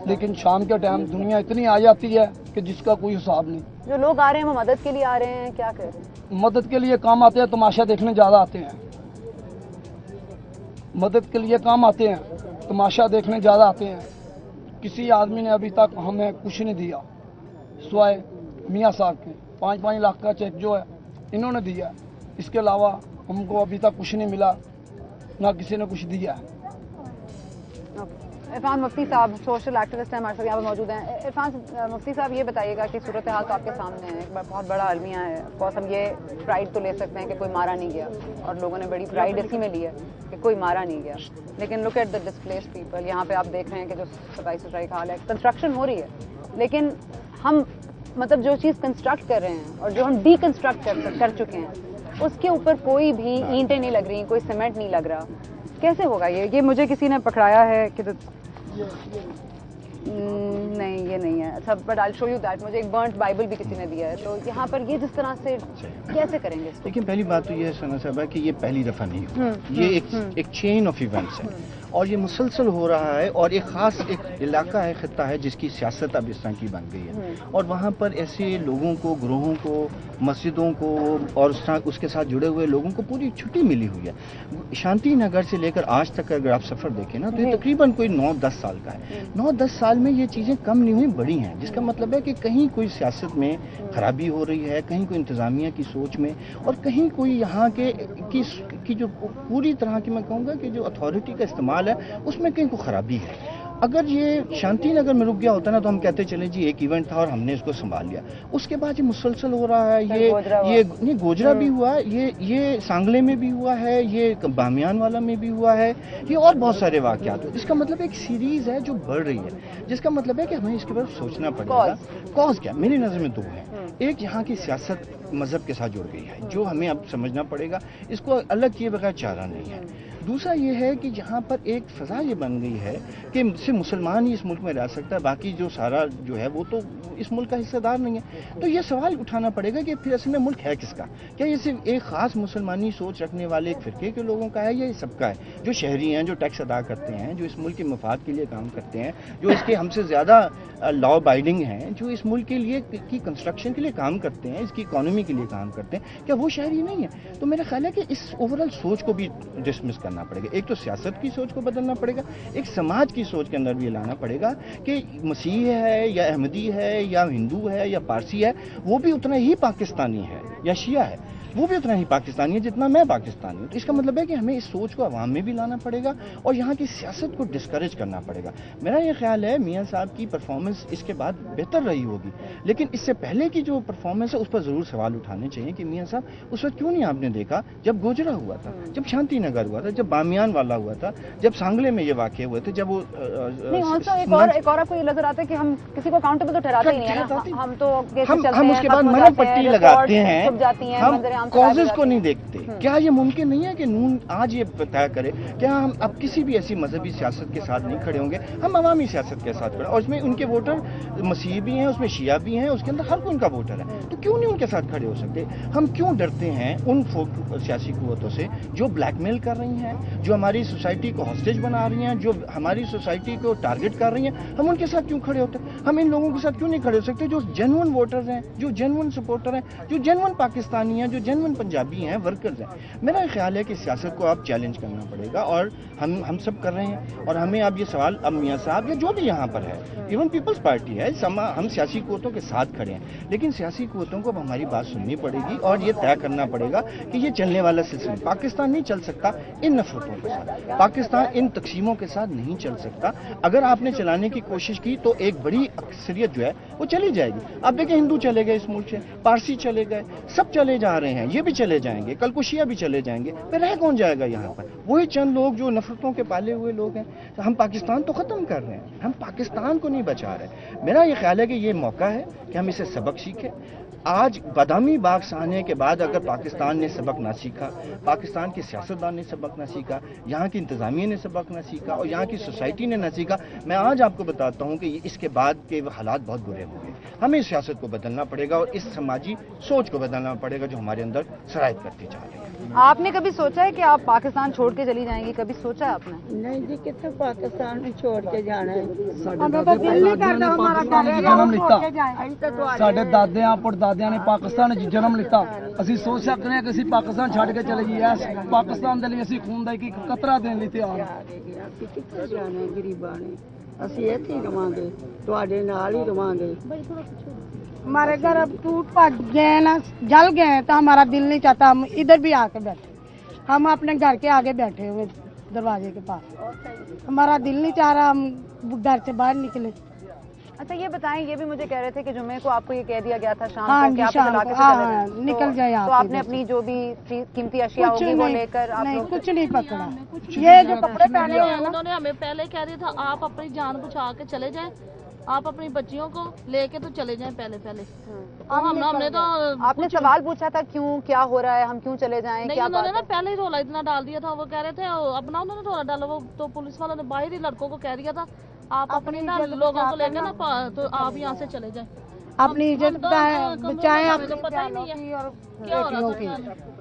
S2: لیکن شام کے ٹائم دنیا اتنی آ جاتی ہے کہ جس کا کوئی حساب نہیں.
S1: جو لوگ آ رہے ہیں وہ مدد کے لیے آ رہے ہیں, کیا کر رہے ہیں؟
S2: مدد کے لیے کام آتے ہیں, تماشا دیکھنے زیادہ آتے ہیں. مدد کے لیے کام آتے ہیں, تماشا دیکھنے زیادہ آتے ہیں. کسی آدمی نے ابھی تک ہمیں کچھ نہیں دیا سوائے میاں صاحب کے 5 لاکھ کا چیک جو ہے انہوں نے دیا. اس کے علاوہ ہم کو ابھی تک کچھ نہیں ملا, نہ کسی نے کچھ دیا.
S1: عرفان مفتی صاحب سوشل ایکٹیوسٹ ہیں, ہمارے ساتھ یہاں پر موجود ہیں. عرفان مفتی صاحب یہ بتائیے گا کہ صورتحال تو آپ کے سامنے ہے, ایک بہت بڑا المیہ ہے. آف کورس ہم یہ پرائڈ تو لے سکتے ہیں کہ کوئی مارا نہیں گیا, اور لوگوں نے بڑی پرائڈ اسی میں لی ہے کہ کوئی مارا نہیں گیا. لیکن look at the displaced people. یہاں پہ آپ دیکھ رہے ہیں کہ جو صفائی ستھرائی کا حال ہے, کنسٹرکشن ہو رہی ہے, لیکن ہم मतलब जो चीज कंस्ट्रक्ट कर रहे हैं और जो हम डीकंस्ट्रक्ट कर चुके हैं उसके ऊपर कोई भी ईंटें नहीं लग रही, कोई सीमेंट नहीं लग रहा, कैसे होगा ये मुझे किसी ने पकड़ाया है कि नहीं ये नहीं है। अच्छा, but I show you that, मुझे एक बर्न्ड बाइबल भी किसी ने दिया है। तो यहाँ पर ये जिस तरह से कैसे करेंगे इसको?
S9: लेकिन पहली बात तो ये है सना साहब कि ये पहली दफा नहीं हुआ, ये एक चेन ऑफ इवेंट्स है और ये मुसलसल हो रहा है और एक खास एक इलाका है, खित्ता है जिसकी सियासत अब इस तरह की बन गई है और वहाँ पर ऐसे लोगों को, ग्रोहों को, मस्जिदों को और उसके साथ जुड़े हुए लोगों को पूरी छुट्टी मिली हुई है। शांति नगर से लेकर आज तक अगर आप सफर देखें ना तो ये तकरीबन कोई 9-10 साल का है। 9-10 साल में ये चीजें कम नहीं हुई, बड़ी हैं, जिसका मतलब है कि कहीं कोई सियासत में खराबी हो रही है, कहीं कोई इंतजामिया की सोच में और कहीं कोई यहाँ की जो पूरी तरह की मैं कहूँगा कि जो अथॉरिटी का इस्तेमाल है उसमें कहीं को खराबी है। अगर ये शांति नगर में रुक गया होता ना तो हम कहते चले जी एक इवेंट था और हमने इसको संभाल लिया। उसके बाद ये मुसलसल हो रहा है, ये गोजरा भी हुआ, ये सांगले में भी हुआ है, ये बामियान वाला में भी हुआ है, ये और बहुत सारे वाकयात। इसका मतलब एक सीरीज है जो बढ़ रही है, जिसका मतलब है कि हमें इसके बारे में सोचना पड़ेगा। कॉज क्या? मेरी नजर में 2 हैं। एक यहाँ की सियासत मजहब के साथ जुड़ गई है जो हमें अब समझना पड़ेगा, इसको अलग किए बगैर चारा नहीं है। दूसरा ये है कि यहाँ पर एक फजा ये बन गई है कि सिर्फ मुसलमान ही इस मुल्क में रह सकता है, बाकी जो सारा जो है वो तो इस मुल्क का हिस्सेदार नहीं है। तो ये सवाल उठाना पड़ेगा कि फिर असल में मुल्क है किसका? क्या ये सिर्फ एक खास मुसलमानी सोच रखने वाले एक फिरके के लोगों का है या ये सबका है? जो शहरी हैं, जो टैक्स अदा करते हैं, जो इस मुल्क के मफाद के लिए काम करते हैं, जो इसके हमसे ज़्यादा लॉ अबाइडिंग हैं, जो इस मुल्क के लिए की कंस्ट्रक्शन के लिए काम करते हैं, इसकी इकॉनमी के लिए काम करते हैं, क्या वो शहरी नहीं है? तो मेरा ख्याल है कि इस ओवरऑल सोच को भी डिसमिस करना पड़ेगा। एक तो सियासत की सोच को बदलना पड़ेगा, एक समाज की सोच के अंदर भी लाना पड़ेगा कि मसीह है या अहमदी है या हिंदू है या पारसी है, वो भी उतना ही पाकिस्तानी है, या शिया है वो भी उतना ही पाकिस्तानी है जितना मैं पाकिस्तानी हूँ। तो इसका मतलब है कि हमें इस सोच को अवाम में भी लाना पड़ेगा और यहाँ की सियासत को डिस्करेज करना पड़ेगा। मेरा ये ख्याल है मियाँ साहब की परफॉर्मेंस इसके बाद बेहतर रही होगी, लेकिन इससे पहले की जो परफॉर्मेंस है उस पर ज़रूर सवाल उठाने चाहिए कि मियाँ साहब उस वक्त क्यों नहीं आपने देखा जब गोजरा हुआ था, जब शांति नगर हुआ था, जब बामियान वाला हुआ था, जब सांगले में ये वाक़े हुए थे, जब वो
S1: एक और आपको ये नजर आता है कि हम किसी को अकाउंटेबल तो ठहराते ही नहीं है ना, हम तो
S9: हम उसके बाद मरहम पट्टी लगाते हैं, हम कॉजेज को नहीं देखते। क्या ये मुमकिन नहीं है कि नून आज ये तय करे क्या हम अब किसी भी ऐसी मजहबी सियासत के साथ नहीं खड़े होंगे, हम अवामी सियासत के साथ खड़े, और उसमें उनके वोटर मसीह भी हैं, उसमें शिया भी हैं, उसके अंदर हर कोई उनका वोटर है, तो क्यों नहीं उनके साथ खड़े हो सकते? हम क्यों डरते हैं उन सियासी कुव्वतों से जो ब्लैकमेल कर रही हैं, जो हमारी सोसाइटी को हॉस्टेज बना रही हैं, जो हमारी सोसाइटी को टारगेट कर रही हैं? हम उनके साथ क्यों खड़े होते हैं? हम इन लोगों के साथ क्यों नहीं खड़े हो सकते जो जेन्युइन वोटर्स हैं, जो जेन्युइन सपोर्टर हैं, जो जेन्युइन पाकिस्तानी हैं, जो जेन्युइन पंजाबी हैं, वर्कर्स हैं? मेरा ख्याल है कि सियासत को आप चैलेंज करना पड़ेगा और हम सब कर रहे हैं। और हमें अब ये सवाल अब मियाँ साहब या जो भी यहाँ पर है, इवन पीपल्स पार्टी है, हम सियासी कुव्वतों के साथ खड़े हैं, लेकिन सियासी कुव्वतों को अब हमारी बात सुननी पड़ेगी और ये तय करना पड़ेगा कि ये चलने वाला सिलसिला पाकिस्तान नहीं चल सकता इन नफरतों के साथ, पाकिस्तान इन तकसीमों के साथ नहीं चल सकता। अगर आपने चलाने की कोशिश की तो एक बड़ी अक्सरियत जो है वो चली जाएगी। आप देखें हिंदू चले गए इस मुल्क से, पारसी चले गए, सब चले जा रहे हैं, ये भी चले जाएंगे, कल को शिया भी चले जाएंगे, फिर रह कौन जाएगा यहाँ पर? वही चंद लोग जो नफरतों के पाले हुए लोग हैं। तो हम पाकिस्तान तो खत्म कर रहे हैं, हम पाकिस्तान को नहीं बचा रहे। मेरा ये ख्याल है कि ये मौका है कि हम इसे सबक सीखें। आज बादामी बाग से आने के बाद अगर पाकिस्तान ने सबक ना सीखा, पाकिस्तान के सियासतदान ने सबक ना सीखा, यहाँ की इंतजामिया ने सबक ना सीखा और यहाँ की सोसाइटी ने ना सीखा, मैं आज आपको बताता हूँ कि इसके बाद के हालात बहुत बुरे होंगे। हमें सियासत को बदलना पड़ेगा और इस समाजी सोच को बदलना पड़ेगा जो हमारे अंदर सरायत करती जा रही है।
S1: आपने कभी सोचा है कि आप पाकिस्तान छोड़ के चली जाएंगी? कभी सोचा है आपने?
S8: नहीं जी, कितने पाकिस्तान में छोड़ के जाना है?
S10: ਸਾਡੇ ਦਾਦਿਆਂ ਪੜਦਾਦਿਆਂ ਨੇ ਪਾਕਿਸਤਾਨ 'ਚ ਜਨਮ ਲਿੱਤਾ, ਅਸੀਂ ਸੋਚ ਸਕਦੇ ਹਾਂ ਕਿ ਅਸੀਂ ਪਾਕਿਸਤਾਨ ਛੱਡ ਕੇ ਚਲੇ ਜਾਈਏ। ਪਾਕਿस्तान ਦੇ ਲਈ ਅਸੀਂ ਖੂਨ ਦਾ ਇੱਕ ਕਤਰਾ ਦੇਣ ਲਈ ਤਿਆਰ ਹਾਂ।
S8: ਅਸੀਂ ਕਿੱਥੇ ਜਾਣਾ ਗਰੀਬਾਂ ਨੇ? ਅਸੀਂ ਇੱਥੇ ਹੀ ਰਵਾਂਗੇ, ਤੁਹਾਡੇ ਨਾਲ ਹੀ ਰਵਾਂਗੇ।
S11: हमारे घर अब टूट पट गए ना, जल गए, तो हमारा दिल नहीं चाहता हम इधर भी आके बैठे। हम अपने घर के आगे बैठे हुए दरवाजे के पास, हमारा दिल नहीं चाह रहा हम घर से बाहर निकले।
S1: अच्छा ये बताएं, ये भी मुझे कह रहे थे कि जुम्मे को आपको ये कह दिया गया था शाम
S11: हाँ
S1: को कि आप
S11: शाम
S1: तलाक
S11: को,
S1: से चले जाएं।
S11: निकल जाए आप।
S1: तो आपने अपनी जो भी कीमती अशिया होगी वो लेकर आप
S11: नहीं,
S1: लोग
S11: कुछ नहीं पकड़ा। ये जो कपड़े पहने हैं ना,
S12: उन्होंने हमें पहले कह दिया था आप अपनी जान बचा के चले जाएं, आप अपनी बच्चियों को लेके तो चले जाएं पहले हमने तो
S1: आपने सवाल पूछा था क्यों, क्या हो रहा है, हम क्यों चले जाएं,
S12: नहीं,
S1: क्या
S12: उन्होंने
S1: बात
S12: ना
S1: है?
S12: पहले ही रोला इतना डाल दिया था। वो कह रहे थे अपना उन्होंने रोला डाला, वो तो पुलिस वालों ने बाहर ही लड़कों को कह दिया था आप अपनी ना लोगों को लेके ना तो आप यहाँ से चले जाएं।
S11: अपनी इज्जत बचाएं,
S12: तो पता ही नहीं है क्या हो रहा था।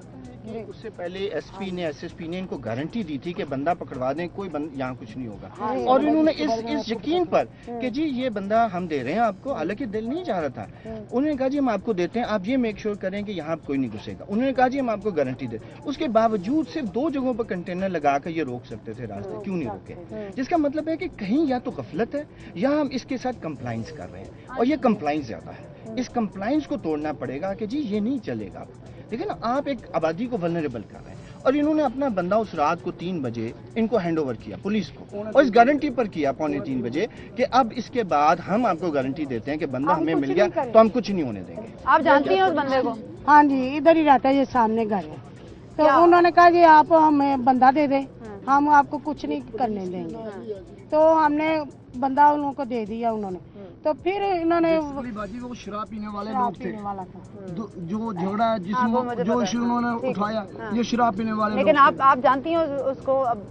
S9: उससे पहले एसपी ने एसएसपी ने इनको गारंटी दी थी कि बंदा पकड़वा दें, कोई यहाँ कुछ नहीं होगा। और इन्होंने इस यकीन पर कि जी ये बंदा हम दे रहे हैं आपको, हालांकि दिल नहीं चाह रहा था, उन्होंने कहा जी हम आपको देते हैं, आप ये मेक श्योर करें कि यहाँ कोई नहीं घुसेगा। उन्होंने कहा जी हम आपको गारंटी दे, उसके बावजूद सिर्फ 2 जगहों पर कंटेनर लगा कर ये रोक सकते थे रास्ते, क्यों नहीं रोके? जिसका मतलब है कि कहीं या तो गफलत है या हम इसके साथ कंप्लाइंस कर रहे हैं, और ये कंप्लाइंस ज्यादा है। इस कंप्लाइंस को तोड़ना पड़ेगा कि जी ये नहीं चलेगा। देखिए ना, आप एक आबादी को वल्नरेबल कर रहे हैं, और इन्होंने अपना बंदा उस रात को 3 बजे इनको हैंड ओवर किया पुलिस को, और इस गारंटी पर किया 2:45 बजे कि अब इसके बाद हम आपको गारंटी देते हैं कि बंदा हमें मिल गया तो हम कुछ नहीं होने देंगे।
S1: आप जानती हैं उस बंदे को?
S11: हाँ जी, इधर ही रहता है, ये सामने घर है। तो उन्होंने कहा जी आप हमें बंदा दे दें, हम आपको कुछ नहीं करने देंगे। तो हमने बंदा उन लोगों को दे दिया उन्होंने। तो फिर इन्होंने
S10: बाजी वो शराब पीने वाले लोग थे, जो झगड़ा जिसमें जो इशू उन्होंने उठाया, ये शराब पीने वाले।
S1: लेकिन आप जानती हैं उसको? अब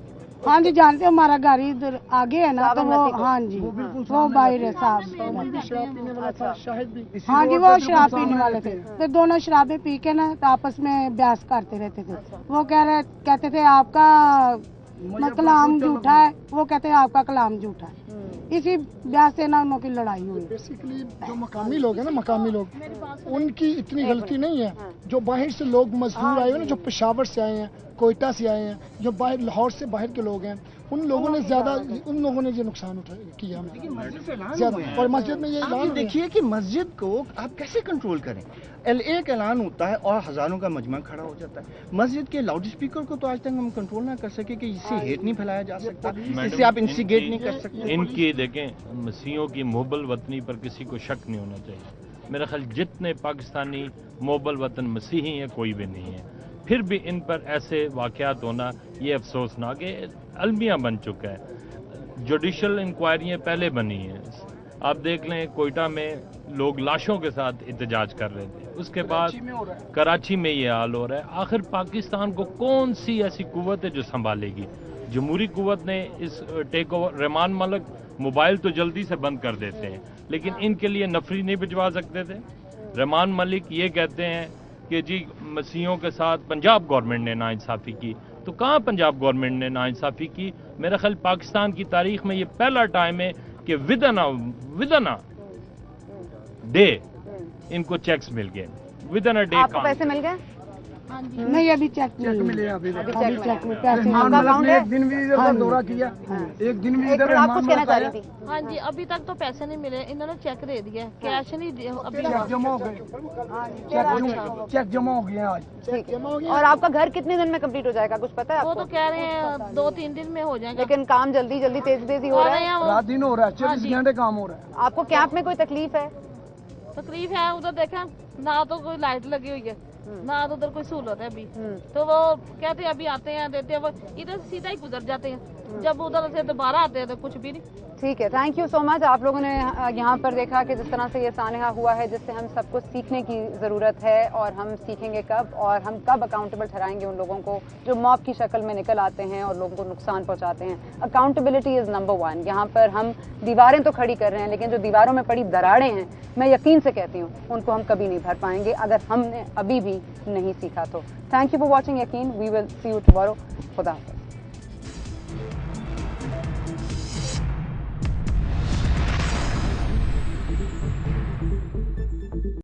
S11: हाँ जी जानते हो, हमारा घर इधर आगे है ना, तो वो हाँ जी वो बाहर है साहब। हाँ जी वो शराब पीने वाले थे, तो दोनों शराबें पी के ना तो आपस में बहस करते रहते थे। वो कहते थे आपका कलाम झूठा है, वो कहते हैं आपका कलाम झूठा है। इसी बहस से ना उनकी लड़ाई हुई।
S13: बेसिकली जो मकामी लोग हैं ना, मकामी लोग, उनकी इतनी गलती नहीं है। जो बाहर से लोग मजदूर आए हुए ना, जो पेशावर से आए हैं, कोयटा से आए हैं, जो बाहर लाहौर से बाहर के लोग हैं, उन लोगों ने ये नुकसान किया ज्यादा। और मस्जिद में ये ऐलान
S9: देखिए कि मस्जिद को आप कैसे कंट्रोल करें। एक ऐलान होता है और हजारों का मजमा खड़ा हो जाता है। मस्जिद के लाउड स्पीकर को तो आज तक हम कंट्रोल ना कर सके कि इससे हेट नहीं फैलाया जा सकता, इससे आप इंस्टिगेट नहीं कर सकते।
S14: इनकी देखें, मसीहों की मोबल वतनी पर किसी को शक नहीं होना चाहिए। मेरा ख्याल जितने पाकिस्तानी मोबल वतन मसीही हैं कोई भी नहीं है, फिर भी इन पर ऐसे वाक़यात होना ये अफसोसनाक है। अलमिया बन चुका है, जुडिशल इंक्वायरियाँ पहले बनी हैं। आप देख लें कोयटा में लोग लाशों के साथ एहतजाज कर रहे थे, उसके बाद कराची में ये हाल हो रहा है। आखिर पाकिस्तान को कौन सी ऐसी कुव्वत है जो संभालेगी? जमहूरी कुव्वत ने इस take over, Rehman Malik mobile तो जल्दी से बंद कर देते हैं, लेकिन इनके लिए नफरी नहीं भिजवा सकते थे। रहमान मलिक ये कहते हैं कि जी मसीहों के साथ पंजाब गवर्नमेंट ने नाइंसाफ़ी की, तो कहाँ पंजाब गवर्नमेंट ने नाइंसाफ़ी की? मेरा ख्याल पाकिस्तान की तारीख में ये पहला टाइम है कि विदन अ डे इनको चेक्स मिल गए, विदन अ डे।
S1: आपको पैसे मिल गए?
S11: नहीं अभी चेक मिले,
S10: अभी
S11: चेक में पैसे
S10: एक दिन भी इधर दौरा किया, एक दिन भी इधर।
S1: आप कुछ कहना चाह रही थी?
S12: हाँ जी, अभी तक तो पैसे नहीं मिले, इन्होंने चेक दे दिया, कैश नहीं दिया। अभी
S10: चेक जमा हो गए, चेक जमा हो गए आज।
S1: और आपका घर कितने दिन में कंप्लीट हो जाएगा, कुछ पता है आपको?
S12: वो तो कह रहे हैं 2-3 दिन में हो जाएगा,
S1: लेकिन काम जल्दी तेजी हो रहा है।
S10: रात दिन हो रहा है, 24 घंटे काम हो रहा है।
S1: आपको कैंप में कोई तकलीफ है?
S12: तकलीफ है, उधर देखें ना तो कोई लाइट लगी हुई है, ना तो उधर कोई सहूलत है अभी। तो वो कहते हैं अभी आते हैं देते हैं, वो इधर से सीधा ही गुजर जाते हैं, जब उधर से दोबारा आते हैं तो कुछ भी नहीं।
S1: ठीक है, थैंक यू सो मच। आप लोगों ने यहाँ पर देखा कि जिस तरह से ये सानहा हुआ है, जिससे हम सबको सीखने की ज़रूरत है, और हम सीखेंगे कब, और हम कब अकाउंटेबल ठहराएंगे उन लोगों को जो मॉब की शक्ल में निकल आते हैं और लोगों को नुकसान पहुँचाते हैं। Accountability is number 1। यहाँ पर हम दीवारें तो खड़ी कर रहे हैं, लेकिन जो दीवारों में पड़ी दरारें हैं, मैं यकीन से कहती हूँ उनको हम कभी नहीं भर पाएंगे अगर हमने अभी भी नहीं सीखा तो। Thank you for watching Yaqeen. We will see you tomorrow. खुदा हाफ़िज़।